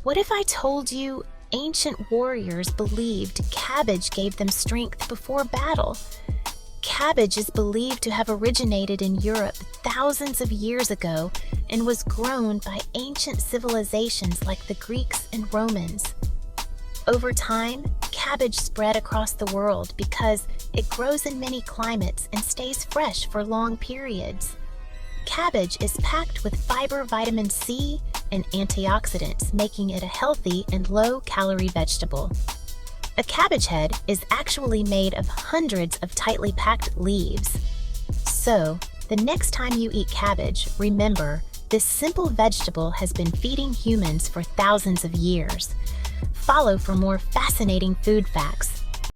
What if I told you ancient warriors believed cabbage gave them strength before battle? Cabbage is believed to have originated in Europe thousands of years ago and was grown by ancient civilizations like the Greeks and Romans. Over time, cabbage spread across the world because it grows in many climates and stays fresh for long periods. Cabbage is packed with fiber, vitamin C, and antioxidants, making it a healthy and low-calorie vegetable. A cabbage head is actually made of hundreds of tightly packed leaves. So, the next time you eat cabbage, remember, this simple vegetable has been feeding humans for thousands of years. Follow for more fascinating food facts